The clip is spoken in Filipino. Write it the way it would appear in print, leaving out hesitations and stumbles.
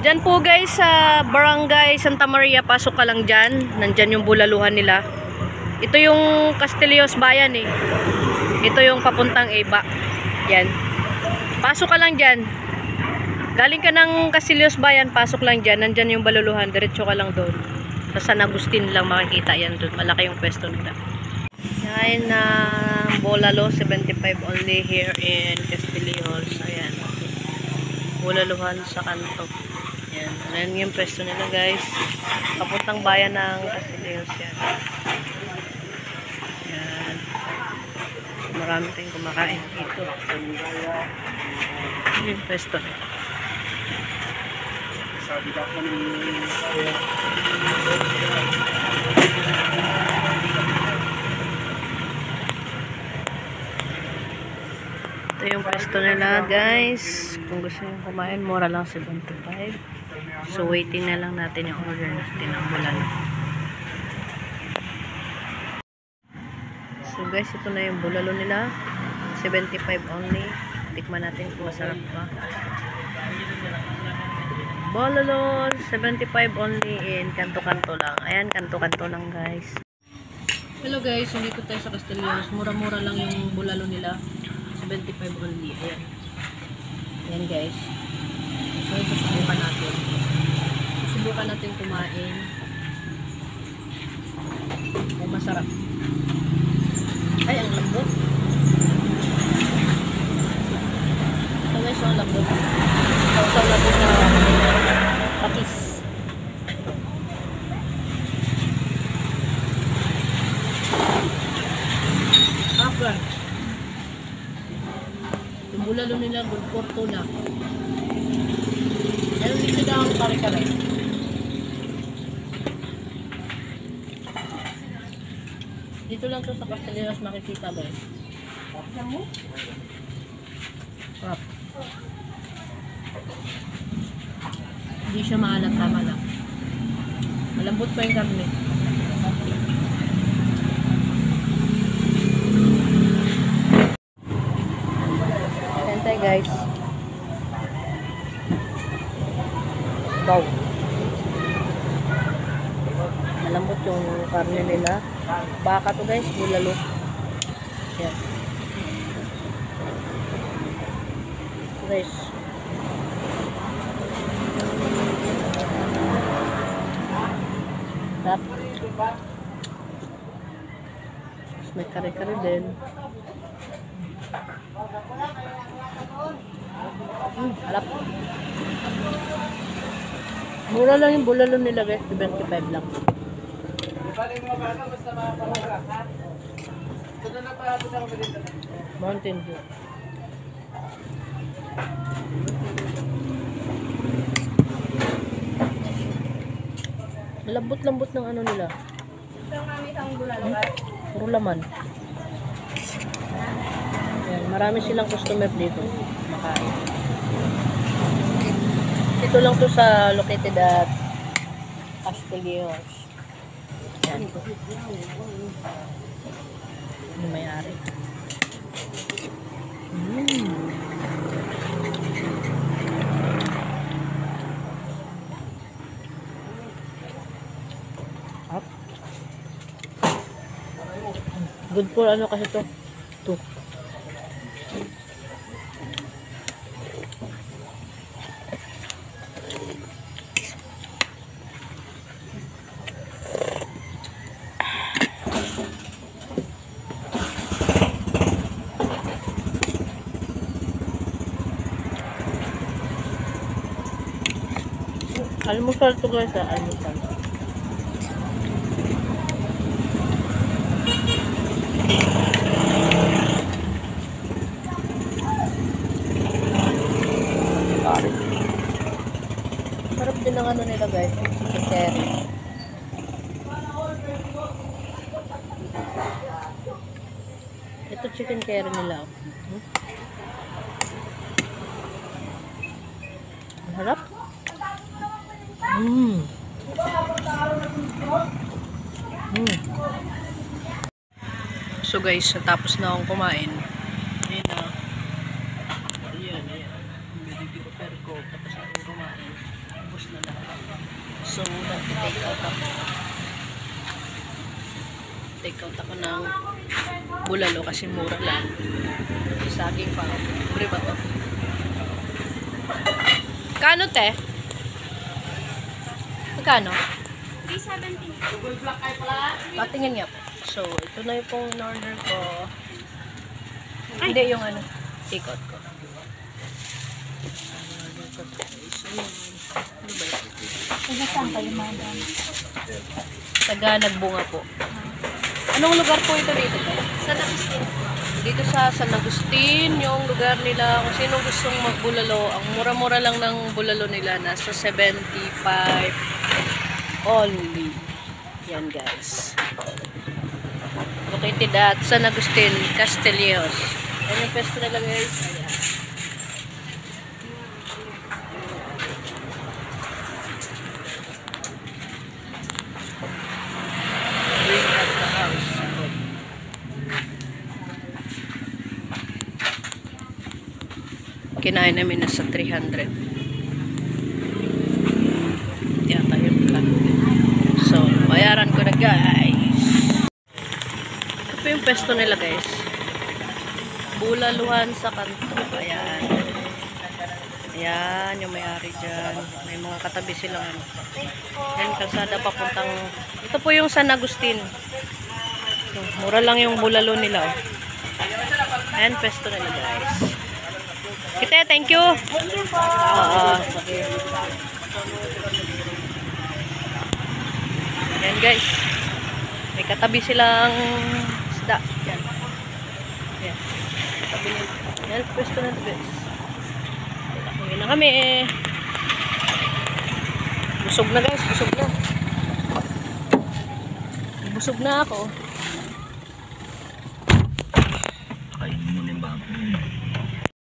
Diyan po guys sa Barangay Santa Maria, pasok ka lang dyan. Nandyan yung bulaluhan nila. Ito yung Castillejos Bayan eh. Ito yung papuntang Eba. Yan. Pasok ka lang dyan. Galing ka ng Castillejos Bayan, pasok lang dyan. Nandyan yung baluluhan. Diretso ka lang doon. Sa San Agustin lang makikita yan doon. Malaki yung pwesto nila. Yan na Bolalo, 75 only here in Castillejos. Ayan. Bulaluhan sa kanto. Yan. Ayan yung pwesto nila guys. Papuntang bayan ng Castillejos yan. Yan. Marami tayong kumakain dito. Yan yung pwesto nila. Ito yung pwesto nila guys. Kung gusto nyo kumain, mura lang 75. So waiting na lang natin yung order natin ng bulalo. So guys, ito na yung bulalo nila. 75 only. Tikman natin kung masarap ba. Bulalo 75 only in kanto-kanto lang. Ayan, kanto-kanto lang guys. Hello guys, nandito tayo sa Castillejos. Mura-mura lang yung bulalo nila. 75 only. Ayan. Ayan guys. So ito subukan natin. Subukan natin kumain. Kung masarap. Ay, ang lambot. Ito guys, ang lambot. Ito lambot na patis. After. Yung bulalo nila, good for tuna. Meron din sila ang kare-kare. Dito lang to sa Castillejos makikita guys. Sarap. Hindi siya maalat, tama lang. Malambot pa yung karne. Hintay guys. Wow. Malambot yung karne nila. Baka to guys, bulalo. Yan. Guys. Tap. May kare-kare din. Harap. Mura lang yung bulalo nila guys, 25 lang. Mountain Dew. Lambot-lambot ng ano nila. Puro laman. Ayan, marami silang customer dito. Makain. Ito lang to sa located at Castillejos. Ayan. Ano may-ari? Up. Good for ano kasi to? Ito. Almusal to guys, almusal. Sarap din ang ano nila guys, chicken curry. Ito chicken curry nila. Ang harap. So guys, natapos na akong kumain. Ayan na. Ayan. Medyo ko. Tapos akong kumain. Tapos So, take out ako. Take out ako ng bulalo kasi mura lang. Saging pa. Libre ba to? Kano, te? Magkano? 370. Patingin nga po. So, ito na yung pong in-order ko. Hindi yung ano, take out ko. Saan kayo, madam? Taga Nagbunga po. Anong lugar po ito dito? San Agustin. Dito sa San Agustin, yung lugar nila, kung sino gustong magbulalo, ang mura-mura lang ng bulalo nila, nasa 75 only. Yan guys. Located at San Agustin, Castillejos. Yan yung pesto nila guys. Ayan. Bring at the house. Kinain namin nasa 300. Yata yun lang. So, bayaran ko na guys. Ito po yung pesto nila guys. Bulaluhan sa kanto. Ayan. Ayan, yung may-ari dyan. May mga katabi silang ano. Ayan, kalsada papuntang... Ito po yung San Agustin. So, mura lang yung bulalo nila. Oh. Ayan, pesto nila guys. Kita, thank you. Thank you po. Ayan guys. May katabi silang isda. Ayan. Ayan. Katabi nila. Ayan, pwesto na ito guys. Uwi na kami. Busog na guys, busog na. Busog na ako. Kainin mo na yung bago.